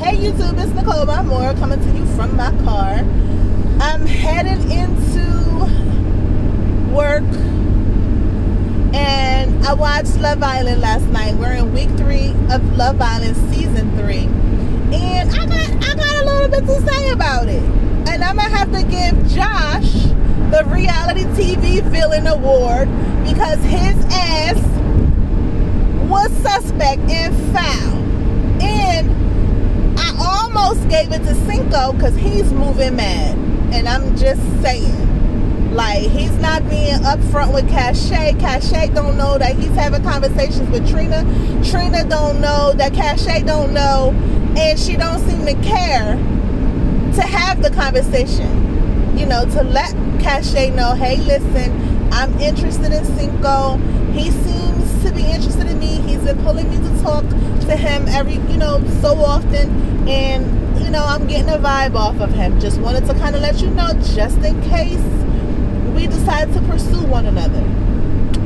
Hey YouTube, it's Nicole by Moore coming to you from my car. I'm headed into work and I watched Love Island last night. We're in week 3 of Love Island season 3 and I got a little bit to say about it. And I'm gonna have to give Josh the reality TV villain award because his ass was suspect and foul. And I almost gave it to Cinco because he's moving mad. And I'm just saying, like, he's not being upfront with Cashay. Cashay don't know that he's having conversations with Trina. Trina don't know that Cashay don't know. And she don't seem to care to have the conversation. You know, to let Cashay know, hey, listen, I'm interested in Cinco. He seems to be interested in me. He's been pulling me to talk to him every, so often. And, I'm getting a vibe off of him. Just wanted to kind of let you know, just in case we decide to pursue one another.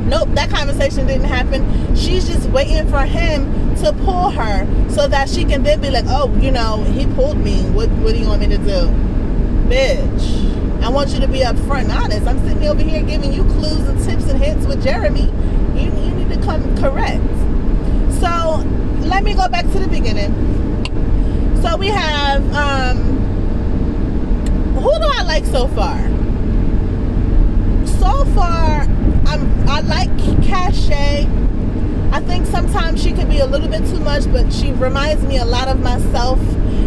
Nope, that conversation didn't happen. She's just waiting for him to pull her so that she can then be like, oh, he pulled me. What do you want me to do? Bitch, I want you to be upfront and honest. I'm sitting over here giving you clues and tips and hints with Jeremy. You need to come correct. So let me go back to the beginning. So we have, who do I like so far? So far, I like Cashay. I think sometimes she can be a little bit too much, but she reminds me a lot of myself.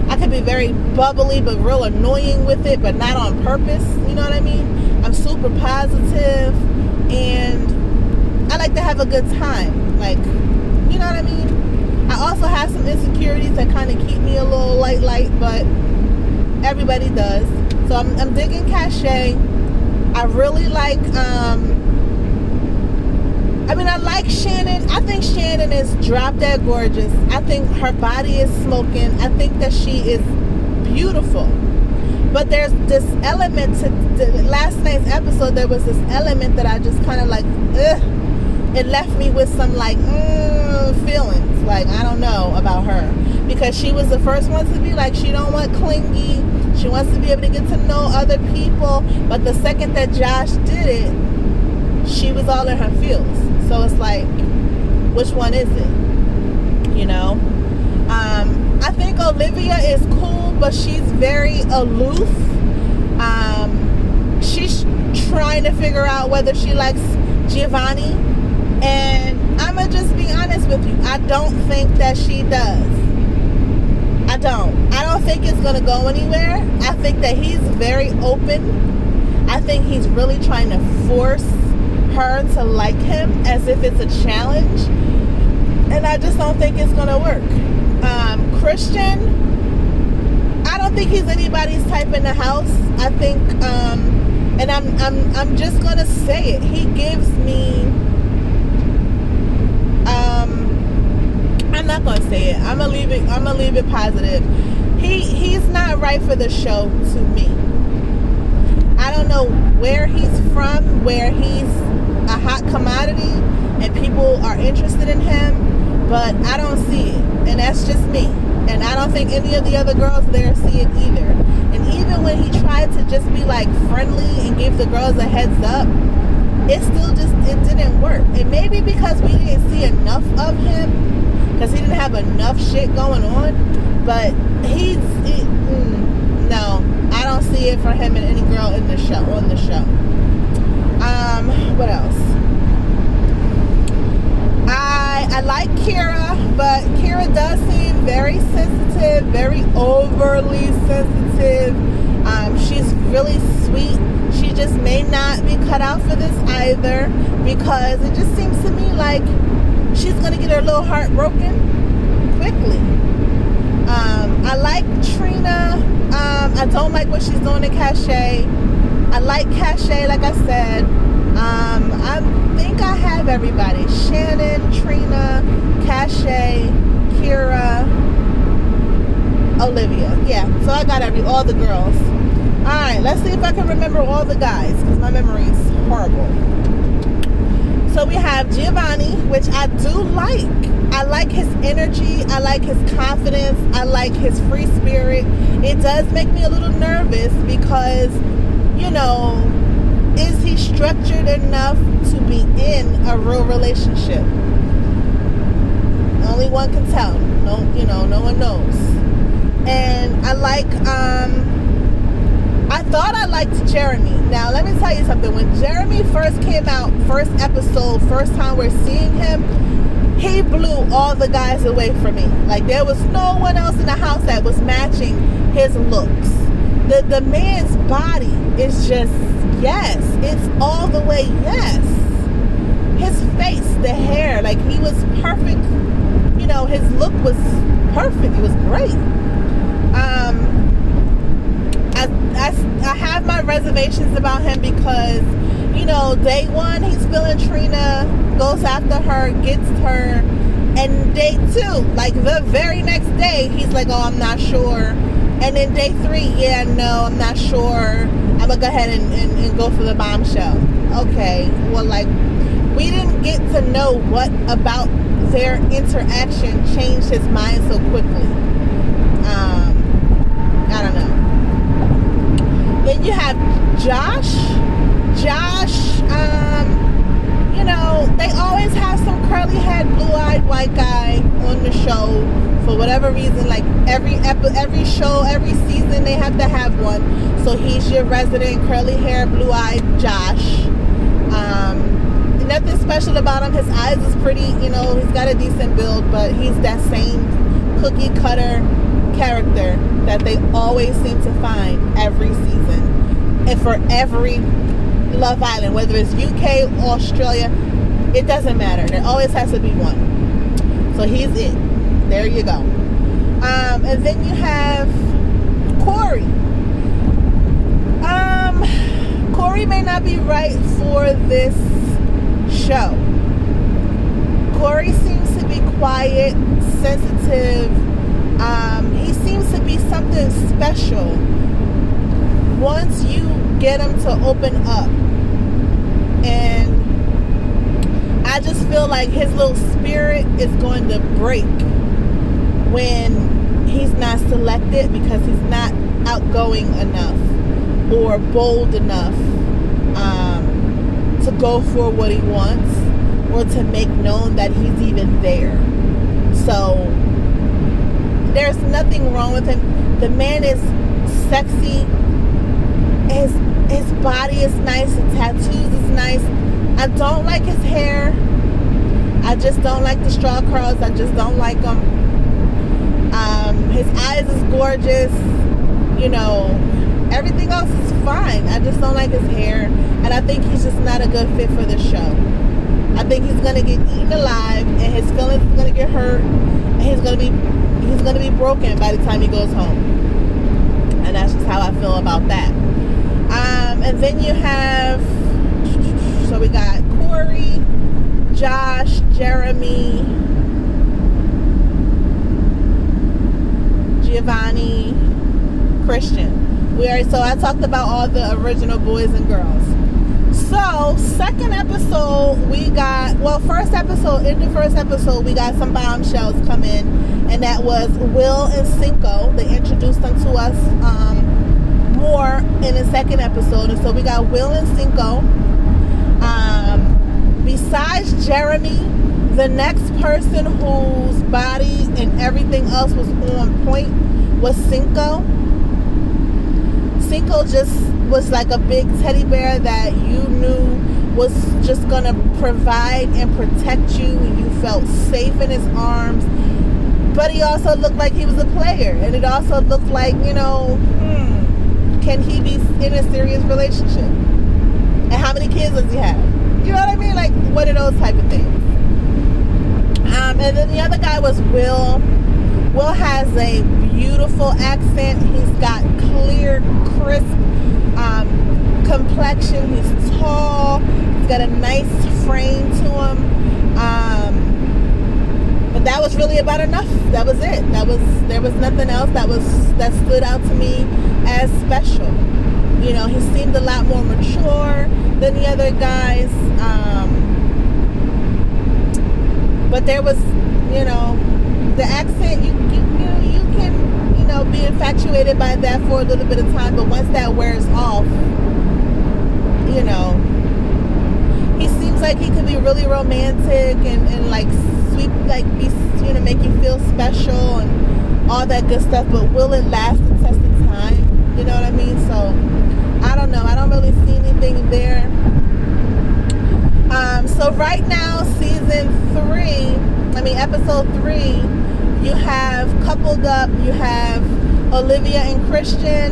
I can be very bubbly, but real annoying with it, but not on purpose. You know what I mean? I'm super positive, and I like to have a good time. Like, you know what I mean? I also have some insecurities that kind of keep me a little light, but everybody does. So I'm digging Cashay. I really like, I like Shannon. I think Shannon is drop dead gorgeous. I think her body is smoking. I think that she is beautiful. But there's this element to last night's episode. There was this element that I just kind of like, it left me with some feelings. Like, I don't know about her. Because she was the first one to be like, she don't want clingy. She wants to be able to get to know other people. But the second that Josh did it, she was all in her feels. So it's like, which one is it? I think Olivia is cool, but she's very aloof. She's trying to figure out whether she likes Giovanni. And I'm going to just be honest with you. I don't think that she does. I don't think it's going to go anywhere. I think that he's very open. I think he's really trying to force her to like him as if it's a challenge. And I just don't think it's going to work. Christian, I don't think he's anybody's type in the house. I think, and I'm just going to say it. He gives me, I'm not gonna say it. I'm gonna leave it positive. He's not right for the show to me. I don't know where he's from, where he's a hot commodity and people are interested in him, but I don't see it. And that's just me. And I don't think any of the other girls there see it either. And even when he tried to just be like friendly and give the girls a heads up, it didn't work. And maybe because we didn't see enough of him, because he didn't have enough shit going on. But no, I don't see it for him and any girl on the show. What else? I like Kira, but Kira does seem very sensitive, very overly sensitive. She's really sweet. She just may not be cut out for this either, because it just seems to me like she's gonna get her little heart broken quickly. I like Trina. I don't like what she's doing to Cashay. I like Cashay, like I said. I think I have everybody. Shannon, Trina, Cashay, Kira, Olivia. Yeah, so I got all the girls. Alright, let's see if I can remember all the guys, because my memory is horrible. So we have Giovanni, which I do like. I like his energy. I like his confidence. I like his free spirit. It does make me a little nervous because, you know, is he structured enough to be in a real relationship? Only one can tell. No, you know, no one knows. And I like, I thought I liked Jeremy. Now, let me tell you something. When Jeremy first came out, first episode, first time we're seeing him, he blew all the guys away from me. Like, there was no one else in the house that was matching his looks. The man's body is just, yes. It's all the way yes. His face, the hair, like, he was perfect. You know, his look was perfect. It was great. I have my reservations about him because, you know, day one, he's feeling Trina, goes after her, gets her, and day two, like the very next day, he's like, oh, I'm not sure. And then day three, yeah, no, I'm not sure. I'm gonna go ahead and go for the bombshell. Okay, well, like, we didn't get to know what about their interaction changed his mind so quickly. I don't know. Then you have Josh, you know, they always have some curly head, blue-eyed white guy on the show for whatever reason. Like every show, every season, they have to have one. So he's your resident curly hair, blue-eyed Josh. Nothing special about him. His eyes is pretty, you know, he's got a decent build, but he's that same cookie cutter character that they always seem to find every season. And for every Love Island, whether it's UK, Australia, it doesn't matter. There always has to be one. So he's it. There you go. And then you have Corey. Corey may not be right for this show. Corey seems to be quiet, sensitive. He seems to be something special once you get him to open up. And I just feel like his little spirit is going to break when he's not selected because he's not outgoing enough or bold enough to go for what he wants or to make known that he's even there. So there's nothing wrong with him. The man is sexy. His body is nice. His tattoos is nice. I don't like his hair. I just don't like the straw curls. I just don't like them. His eyes is gorgeous. You know, everything else is fine. I just don't like his hair. And I think he's just not a good fit for the show. I think he's going to get eaten alive and his feelings are going to get hurt. And he's going to be broken by the time he goes home. And that's just how I feel about that. And then you have, so we got Corey, Josh, Jeremy, Giovanni, Christian. So I talked about all the original boys and girls. So second episode, we got, in the first episode, we got some bombshells come in, and that was Will and Cinco. They introduced them to us more in the second episode. And so we got Will and Cinco. Besides Jeremy, the next person whose body and everything else was on point was Cinco. Cinco just was like a big teddy bear that you knew was just gonna provide and protect you, and you felt safe in his arms. But he also looked like he was a player, and it also looked like, you know, can he be in a serious relationship? And how many kids does he have? You know what I mean? Like, what are those type of things? And then the other guy was Will. Will has a beautiful accent. He's got clear, crisp complexion. He's tall. He's got a nice frame to him. But that was really about enough. That was it. There was nothing else that stood out to me as special. You know, he seemed a lot more mature than the other guys. But there was you know, the accent, you can, you know, be infatuated by that for a little bit of time, but once that wears off, you know, he seems like he could be really romantic and like sweet, like be, you know, make you feel special and all that good stuff, but will it last the test of time? You know what I mean? So I don't know. I don't really see anything there. So right now, episode 3, you have coupled up, you have Olivia and Christian,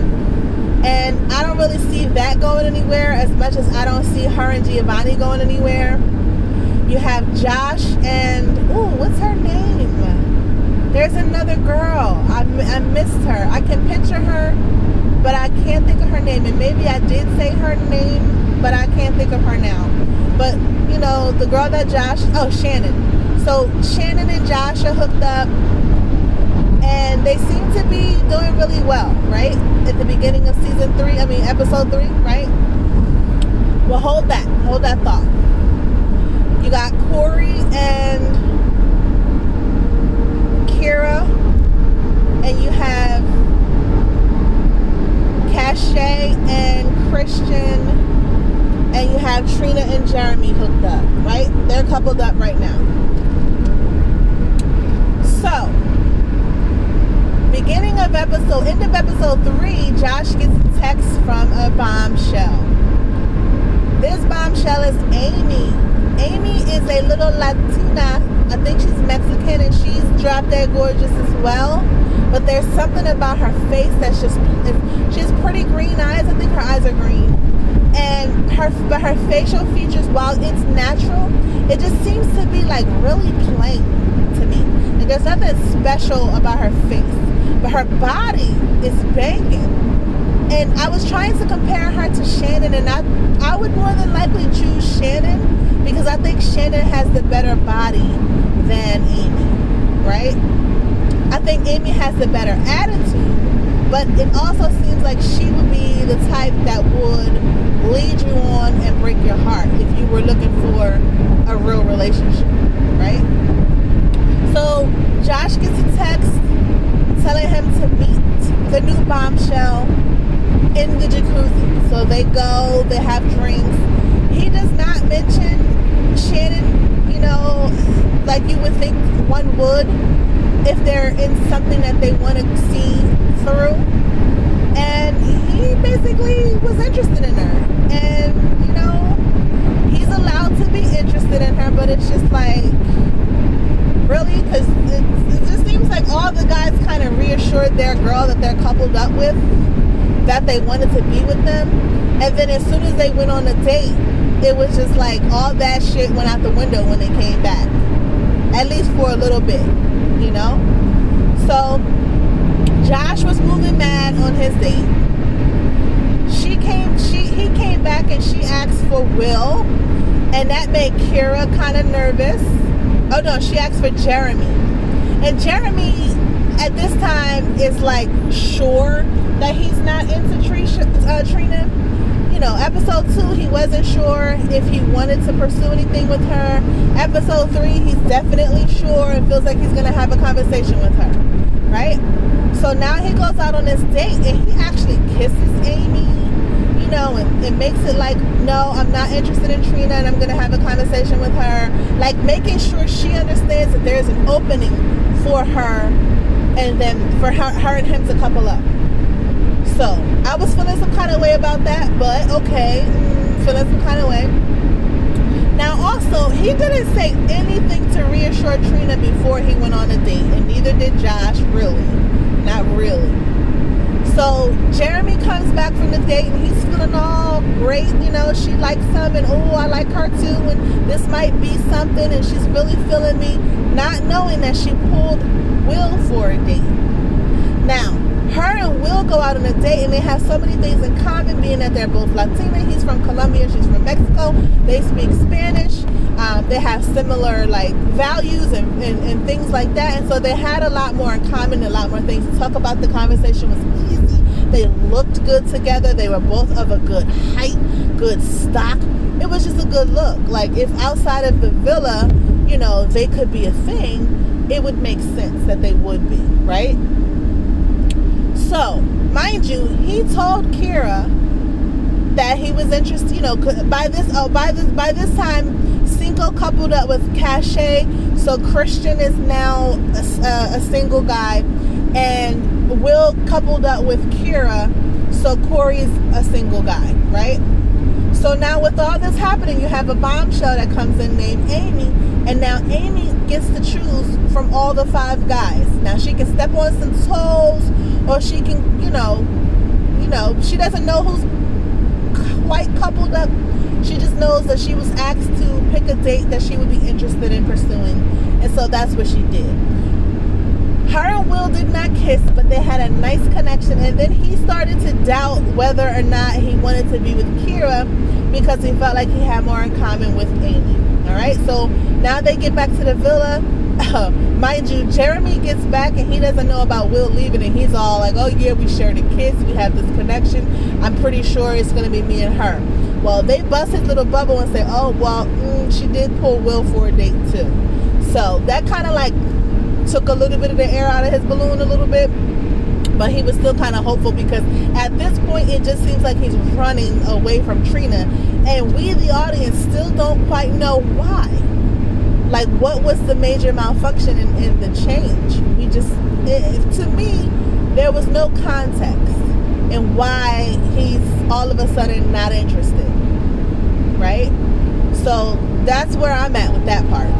and I don't really see that going anywhere as much as I don't see her and Giovanni going anywhere. You have Josh and, what's her name? There's another girl. I missed her. I can picture her, but I can't think of her name. And maybe I did say her name, but I can't think of her now. But, you know, the girl that Shannon. So Shannon and Josh are hooked up, and they seem to be doing really well, right? At the beginning of episode 3, right? Well, hold that thought. You got Corey and Kira, and you have Cashay and Christian, and you have Trina and Jeremy hooked up, right? They're coupled up right now. So, end of episode 3, Josh gets a text from a bombshell. This bombshell is Amy. Amy is a little Latina. I think she's Mexican, and she's drop dead gorgeous as well. But there's something about her face that's just, she has pretty green eyes. I think her eyes are green. And her facial features, while it's natural, it just seems to be like really plain to me. And there's nothing special about her face, but her body is banging. And I was trying to compare her to Shannon, and I would more than likely choose Shannon because I think Shannon has the better body than Amy, right? I think Amy has the better attitude, but it also seems like she would be the type that would lead you on and break your heart if you were looking for a real relationship, right? So Josh gets a text telling him to meet the new bombshell in the jacuzzi. So they go, they have drinks. He does not mention Shannon, you know, like you would think one would if they're in something that they want to see through. And he basically was interested in her. And, you know, he's allowed to be interested in her, but it's just like, really? Because it just seems like all the guys kind of reassured their girl that they're coupled up with, that they wanted to be with them. And then as soon as they went on a date, it was just like all that shit went out the window when they came back. At least for a little bit, you know? So Josh was moving mad on his date. He came back and she asked for Will, and that made Kira kind of nervous. Oh no, she asked for Jeremy. And Jeremy at this time is like sure that he's not into Trina. You know, episode 2, he wasn't sure if he wanted to pursue anything with her. Episode 3, he's definitely sure and feels like he's going to have a conversation with her, right? So now he goes out on this date and he actually kisses Amy, you know, and it makes it like, no, I'm not interested in Trina and I'm going to have a conversation with her. Like making sure she understands that there's an opening for her and then for her and him to couple up. So I was feeling some kind of way about that, but okay, feeling some kind of way. Now also, he didn't say anything to reassure Trina before he went on a date, and neither did Josh, really. Not really. So Jeremy comes back from the date and he's feeling all great, you know, she likes him and oh, I like her too, and this might be something, and she's really feeling me, not knowing that she pulled Will for a date. Now, her and Will go out on a date and they have so many things in common, being that they're both Latina. He's from Colombia, she's from Mexico. They speak Spanish. They have similar like values and things like that. And so they had a lot more in common, a lot more things to talk about. The conversation was easy. They looked good together. They were both of a good height, good stock. It was just a good look. Like if outside of the villa, you know, they could be a thing, it would make sense that they would be, right? So, mind you, he told Kira that he was interested, by this time, Cinco coupled up with Cashay, so Christian is now a single guy, and Will coupled up with Kira, so Corey's a single guy, right? So now with all this happening, you have a bombshell that comes in named Amy, and now Amy gets to choose from all the 5 guys. Now she can step on some toes, or she can, she doesn't know who's quite coupled up. She just knows that she was asked to pick a date that she would be interested in pursuing, and so that's what she did. Her and Will did not kiss, but they had a nice connection, and then he started to doubt whether or not he wanted to be with Kira because he felt like he had more in common with Amy. Alright, so now they get back to the villa. Mind you, Jeremy gets back and he doesn't know about Will leaving, and he's all like, oh yeah, we shared a kiss, we have this connection, I'm pretty sure it's going to be me and her. Well, they bust his little bubble and say, oh well, she did pull Will for a date too. So that kind of like took a little bit of the air out of his balloon a little bit, but he was still kind of hopeful, because at this point it just seems like he's running away from Trina, and we the audience still don't quite know why. Like, what was the major malfunction in the change? To me, there was no context in why he's all of a sudden not interested, right? So that's where I'm at with that part.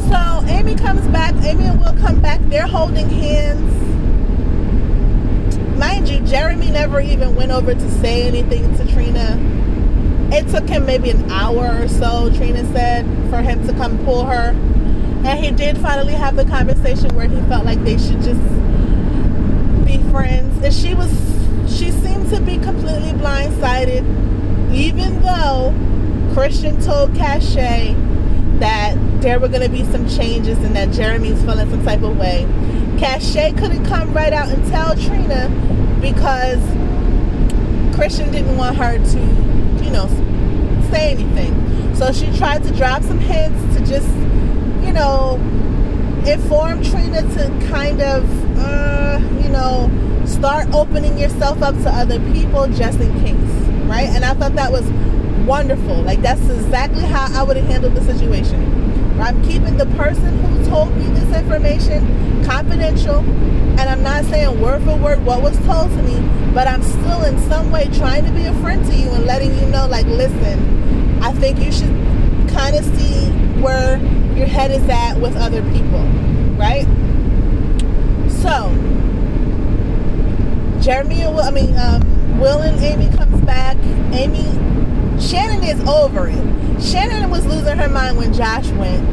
So Amy comes back, Amy and Will come back, they're holding hands. Mind you, Jeremy never even went over to say anything to Trina. It took him maybe an hour or so, Trina said, for him to come pull her. And he did finally have the conversation where he felt like they should just be friends. And she seemed to be completely blindsided, even though Christian told Cashay that there were going to be some changes and that Jeremy's feeling some type of way. Cashay couldn't come right out and tell Trina because Christian didn't want her to, say anything. So she tried to drop some hints to just, inform Trina to kind of, start opening yourself up to other people just in case, right? And I thought that was wonderful. Like, that's exactly how I would have handled the situation. I'm keeping the person who told me this information confidential, and I'm not saying word for word what was told to me, but I'm still in some way trying to be a friend to you and letting you know, like, listen, I think you should kind of see where your head is at with other people, right? So Will and Amy comes back. Shannon is over it. Shannon was losing her mind when Josh went,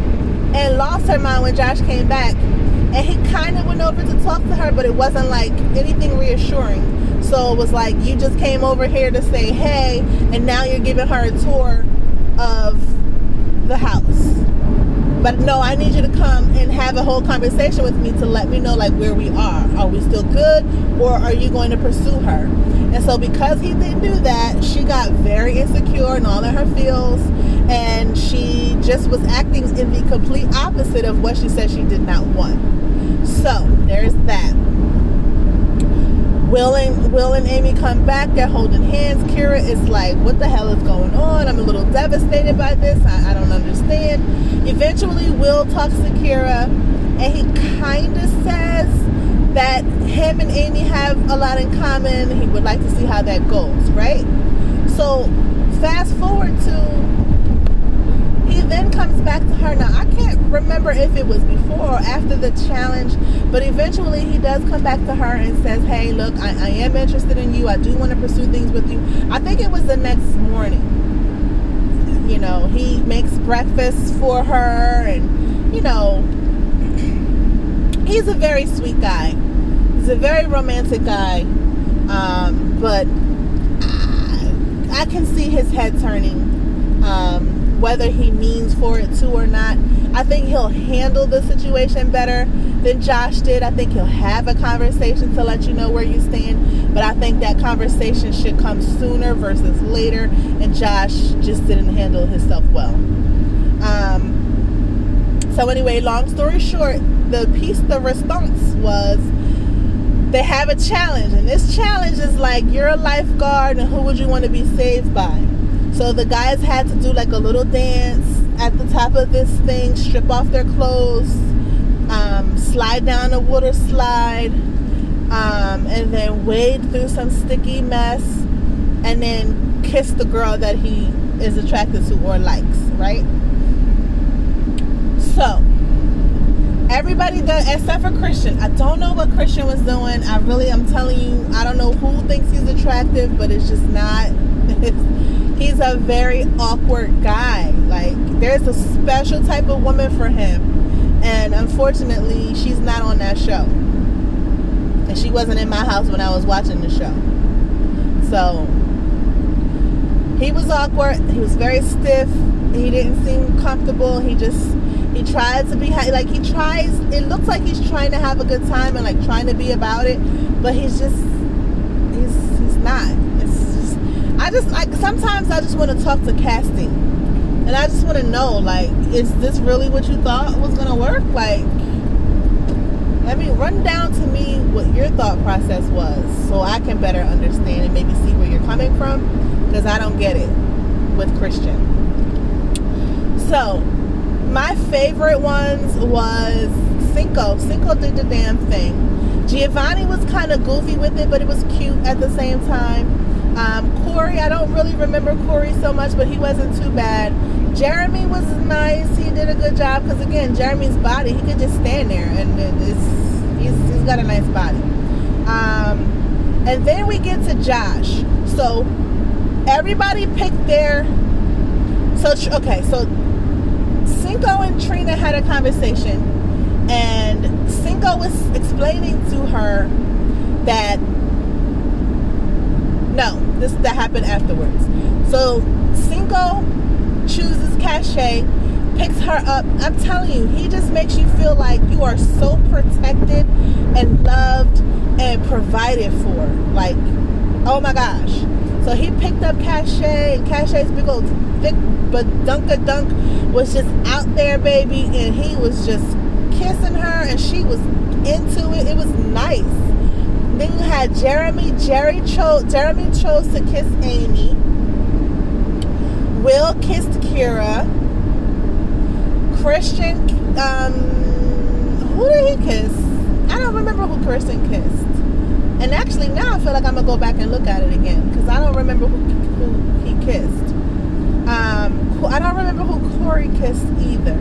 and lost her mind when Josh came back. And he kind of went over to talk to her, but it wasn't like anything reassuring. So it was like, you just came over here to say hey, and now you're giving her a tour of the house. But no, I need you to come and have a whole conversation with me to let me know, like, where we are. Are we still good, or are you going to pursue her? And so because he didn't do that, she got very insecure and all in her feels, and she just was acting in the complete opposite of what she said she did not want. So there's that. Will and Amy come back. They're holding hands. Kira is like, what the hell is going on? I'm a little devastated by this. I don't understand. Eventually, Will talks to Kira, and he kind of says that him and Amy have a lot in common. He would like to see how that goes, right? So fast forward to, he then comes back to her. Now, I can't remember if it was before or after the challenge, but eventually he does come back to her and says, hey, look, I am interested in you. I do want to pursue things with you. I think it was the next morning. He makes breakfast for her, and, he's a very sweet guy. He's a very romantic guy, but I can see his head turning, whether he means for it to or not. I think he'll handle the situation better than Josh did. I think he'll have a conversation to let you know where you stand, but I think that conversation should come sooner versus later, and Josh just didn't handle himself well. So anyway, long story short, the piece de resistance was they have a challenge, and this challenge is like, you're a lifeguard and who would you want to be saved by? So the guys had to do like a little dance at the top of this thing, strip off their clothes, slide down a water slide, and then wade through some sticky mess, and then kiss the girl that he is attracted to or likes, right? So everybody does, except for Christian. I don't know what Christian was doing. I'm telling you, I don't know who thinks he's attractive, but it's just not. He's a very awkward guy. Like, there's a special type of woman for him, and unfortunately she's not on that show, and she wasn't in my house when I was watching the show. So he was awkward. He was very stiff. He didn't seem comfortable. He tried to be like, it looks like he's trying to have a good time and like trying to be about it, but he's not. Sometimes I just want to talk to casting, and I just want to know, like, is this really what you thought was going to work? Like, let me run down to me what your thought process was, so I can better understand and maybe see where you're coming from, because I don't get it with Christian. So my favorite ones was Cinco. Cinco did the damn thing. Giovanni was kind of goofy with it, but it was cute at the same time. Corey, I don't really remember Corey so much, but he wasn't too bad. Jeremy was nice. He did a good job, because again, Jeremy's body, he could just stand there, and he's got a nice body. And then we get to Josh. So everybody picked their... So Cinco and Trina had a conversation, and Cinco was explaining to her that that happened afterwards. So Cinco chooses Cashay, picks her up. I'm telling you, he just makes you feel like you are so protected and loved and provided for. Like, oh my gosh. So he picked up Cashay, and Cashay's big old thick badunkadunk was just out there, baby, and he was just kissing her, and she was into it. It was nice. Then you had Jeremy. Jeremy chose to kiss Amy. Will kissed Kira. Christian, who did he kiss? I don't remember who Christian kissed. And actually, now I feel like I'm gonna go back and look at it again, because I don't remember who he kissed. I don't remember who Corey kissed either.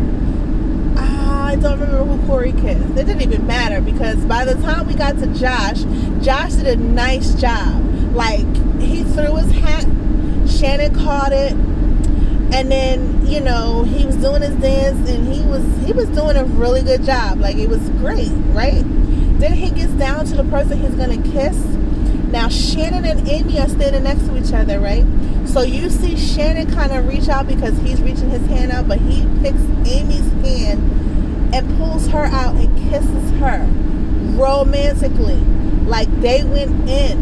I don't remember who Corey kissed. It didn't even matter, because by the time we got to Josh did a nice job. Like, he threw his hat, Shannon caught it, and then, you know, he was doing his dance, and he was doing a really good job. Like, it was great, right? Then he gets down to the person he's gonna kiss. Now Shannon and Amy are standing next to each other, right? So you see Shannon kind of reach out because he's reaching his hand out, but he picks Amy's hand and pulls her out and kisses her romantically. Like, they went in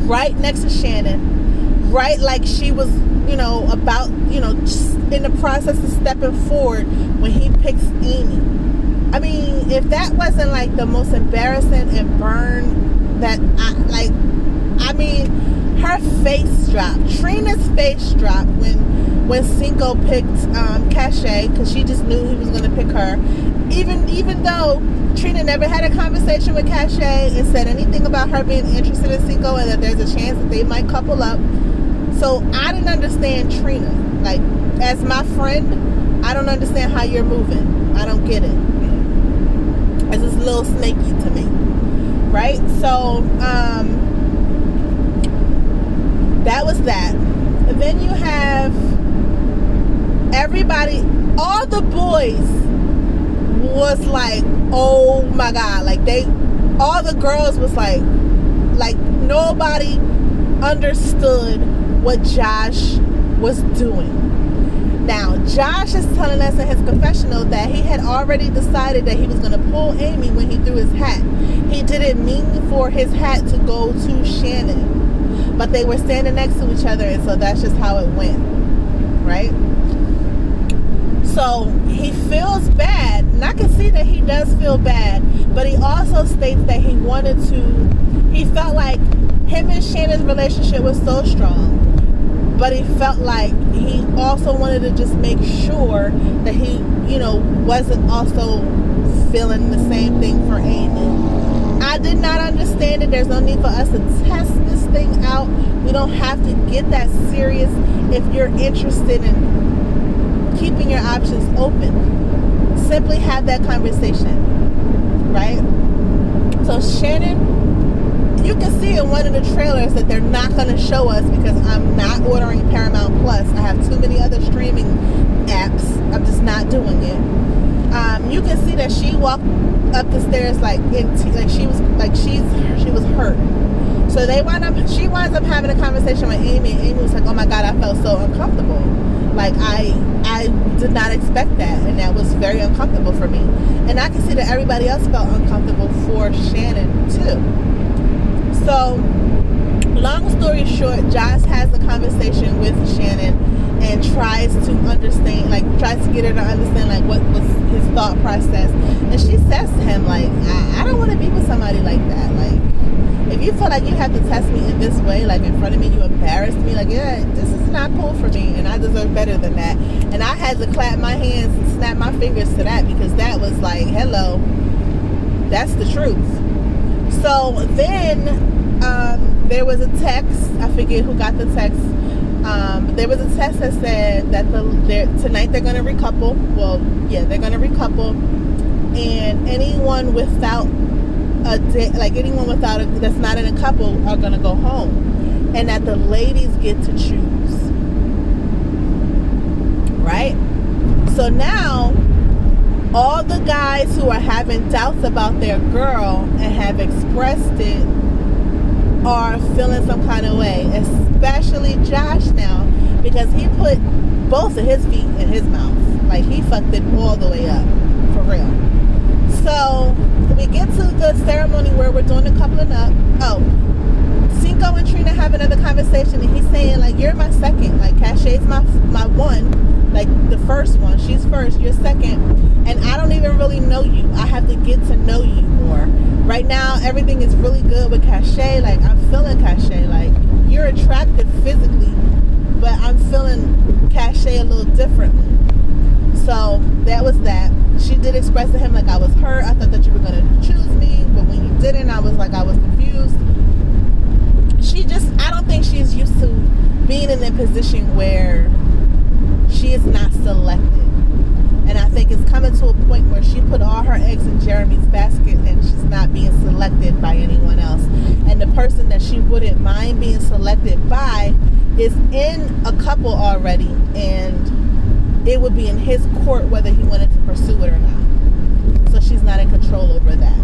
right next to Shannon, right like she was, you know, about, you know, just in the process of stepping forward when he picks Amy. I mean, if that wasn't like the most embarrassing and burn that I mean, her face dropped. Trina's face dropped when Cinco picked Cashay, because she just knew he was going to pick her. Even though Trina never had a conversation with Cashay and said anything about her being interested in Cinco, and that there's a chance that they might couple up. So I didn't understand Trina. Like, as my friend, I don't understand how you're moving. I don't get it. It's just a little snaky to me, right? So that was that. And then you have everybody, all the boys was like, oh my God, like all the girls was like nobody understood what Josh was doing. Now, Josh is telling us in his confessional that he had already decided that he was going to pull Amy when he threw his hat. He didn't mean for his hat to go to Shannon, but they were standing next to each other, and so that's just how it went, right? So he feels bad, and I can see that he does feel bad, but he also states that he felt like him and Shannon's relationship was so strong, but he felt like he also wanted to just make sure that he, wasn't also feeling the same thing for Amy. I did not understand it. There's no need for us to test this thing out. We don't have to get that serious if you're interested in keeping your options open. Simply have that conversation, right? So Shannon, you can see in one of the trailers that they're not going to show us because I'm not ordering Paramount Plus. I have too many other streaming apps. I'm just not doing it. You can see that she walked up the stairs she was hurt. So she winds up having a conversation with Amy, and Amy was like, "Oh my God, I felt so uncomfortable. Like I did not expect that, and that was very uncomfortable for me." And I can see that everybody else felt uncomfortable for Shannon too. So, long story short, Josh has a conversation with Shannon and tries to get her to understand what was his thought process. And she says to him, I don't want to be with somebody like that. If you feel like you have to test me in this way, in front of me, you embarrassed me, this is not cool for me, and I deserve better than that. And I had to clap my hands and snap my fingers to that, because that was hello, that's the truth. So then there was a text. I forget who got the text. There was a text that said that tonight they're going to recouple. Well, yeah, they're going to recouple, and anyone without that's not in a couple are going to go home, and that the ladies get to choose. Right? So now, all the guys who are having doubts about their girl and have expressed it are feeling some kind of way, especially Josh now, because he put both of his feet in his mouth. He fucked it all the way up, for real. So we get to the ceremony where we're doing the coupling up. Cinco and Trina have another conversation, and he's saying you're my second, Cashay's my one, the first one. She's first, you're second, and I don't even really know you. I have to get to know you more. Right now, everything is really good with Cashay. I'm feeling Cashay. You're attractive physically, but I'm feeling Cashay a little differently. So that was that. She did express to him I was hurt. I thought that you were going to choose me, but when you didn't, I was confused. I don't think she's used to being in a position where she is not selected. And I think it's coming to a point where she put all her eggs in Jeremy's basket, and she's not being selected by anyone else. And the person that she wouldn't mind being selected by is in a couple already, and it would be in his court whether he wanted to pursue it or not. So she's not in control over that.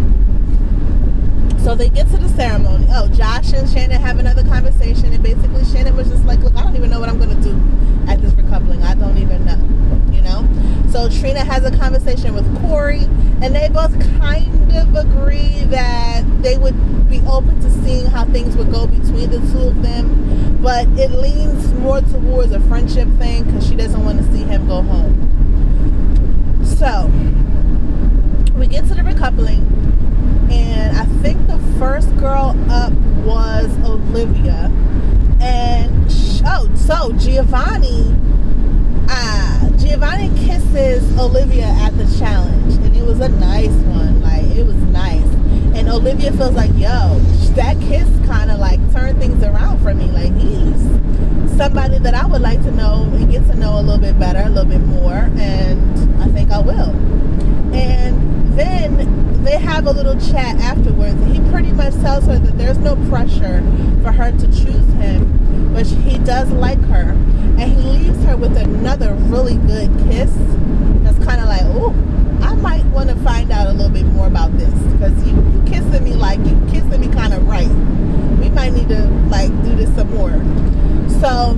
So they get to the ceremony. Josh and Shannon have another conversation, and basically Shannon was just look, I don't even know what I'm going to do at this recoupling. I don't even know, So Trina has a conversation with Corey, and they both kind of agree that they would be open to seeing how things would go between the two of them, but it leans more towards a friendship thing because she doesn't want to see him go home. So we get to the recoupling, and I think the first girl up was Olivia, and so Giovanni kisses Olivia at the challenge, and it was a nice one. It was nice, and Olivia feels that kiss kind of turned things around for me. He's somebody that I would like to know and get to know a little bit better, a little bit more, and I think I will. And then they have a little chat afterwards, and he pretty much tells her that there's no pressure for her to choose him, but he does like her, and he leaves her with another really good kiss that's kind of oh, I might want to find out a little bit more about this, because you kissing me kind of right. We might need to do this some more. So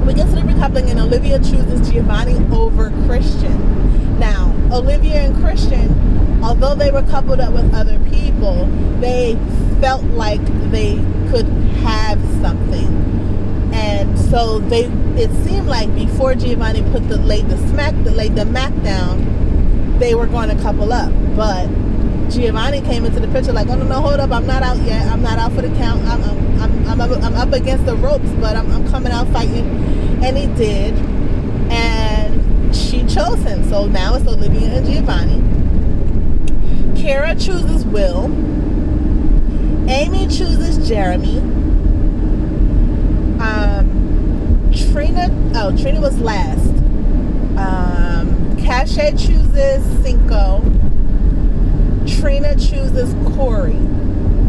we get to the recoupling, and Olivia chooses Giovanni over Christian. Now, Olivia and Christian, although they were coupled up with other people, they felt like they could have something. And so it seemed like before Giovanni laid the Mac down, they were going to couple up. But Giovanni came into the picture like, oh no, hold up, I'm not out yet. I'm not out for the count. I'm up against the ropes, but I'm coming out fighting. And he did. And she chose him. So now it's Olivia and Giovanni. Kara chooses Will. Amy chooses Jeremy. Trina was last. Cashay chooses Cinco. Trina chooses Corey.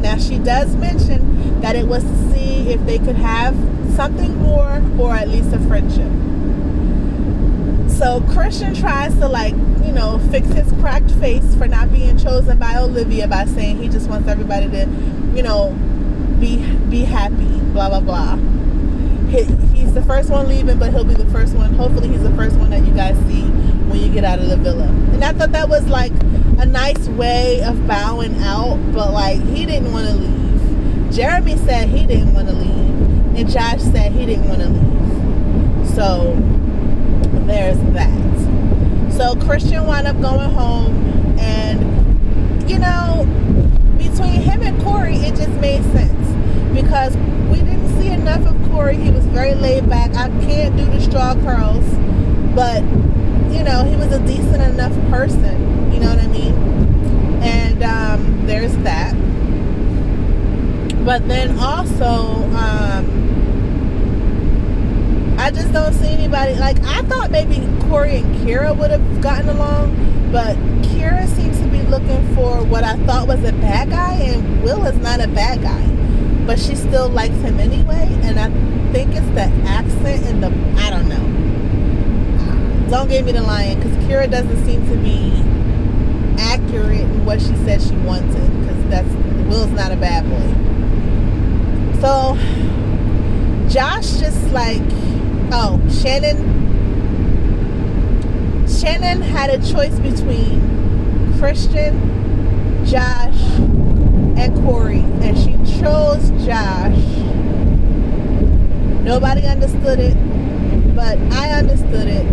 Now she does mention that it was to see if they could have something more or at least a friendship. So Christian tries to fix his cracked face for not being chosen by Olivia by saying he just wants everybody to, be happy, blah blah blah. He's the first one leaving, but he'll be the first one. Hopefully he's the first one that you guys see when you get out of the villa. And I thought that was like a nice way of bowing out, but like he didn't want to leave. Jeremy said he didn't want to leave, and Josh said he didn't want to leave. So there's that. So Christian wound up going home, and between him and Corey, it just made sense because we didn't see enough of Corey. He was very laid back. I can't do the straw curls, but he was a decent enough person. You know what I mean? And there's that. But then also, I just don't see anybody. Like, I thought maybe Corey and Kira would have gotten along, but Kira seems to be looking for what I thought was a bad guy, and Will is not a bad guy, but she still likes him anyway. And I think it's the accent and I don't know. Don't give me the lying, because Kira doesn't seem to be accurate in what she said she wanted, because Will's not a bad boy. So Josh just Shannon had a choice between Christian, Josh, and Corey, and she chose Josh. Nobody understood it, but I understood it.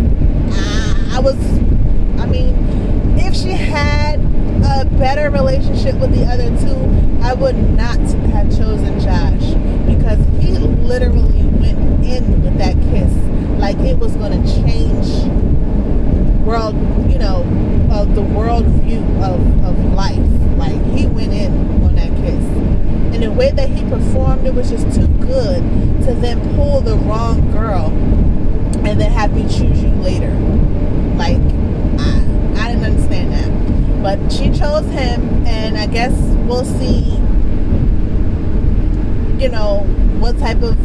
If she had a better relationship with the other two, I would not have chosen Josh, because he literally went in with that kiss like it was going to change the world view of life. Like, he went in on that kiss, and the way that he performed, it was just too good to then pull the wrong girl and then have me choose you later. Like, I didn't understand that, but she chose him, and I guess we'll see what type of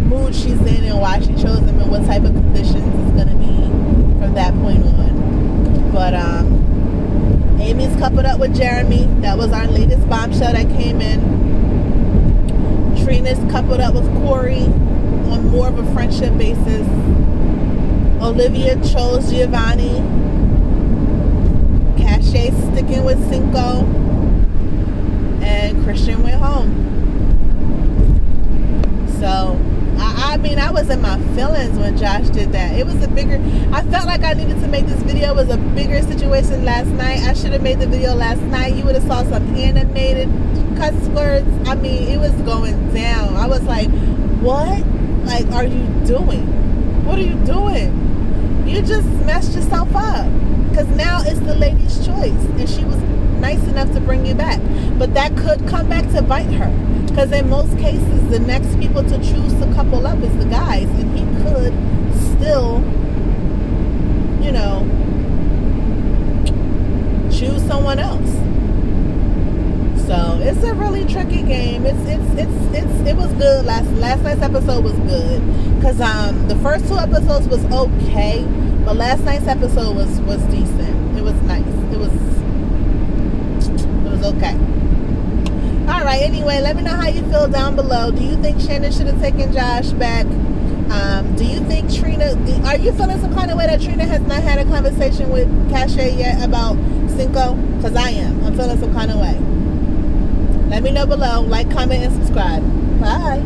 mood she's in and why she chose him and what type of conditions it's going to be from that point on. But Amy's coupled up with Jeremy. That was our latest bombshell that came in. Trina's coupled up with Corey on more of a friendship basis. Olivia chose Giovanni. Cashay sticking with Cinco. And Christian went home. So, I was in my feelings when Josh did that. It was I felt like I needed to make this video. It was a bigger situation last night. I should have made the video last night. You would have saw some animated cuss words. It was going down. I was like, what? Like, are you doing? What are you doing? You just messed yourself up. Because now it's the lady's choice. And she was nice enough to bring you back. But that could come back to bite her. Because in most cases, the next people to choose to couple up is the guys. And he could still, choose someone else. So it's a really tricky game. It was good. Last night's episode was good. Because the first two episodes was okay. But last night's episode was decent. It was nice. It was okay. Alright, anyway, let me know how you feel down below. Do you think Shannon should have taken Josh back? Do you think Trina... Are you feeling some kind of way that Trina has not had a conversation with Cashay yet about Cinco? Because I am. I'm feeling some kind of way. Let me know below. Like, comment, and subscribe. Bye.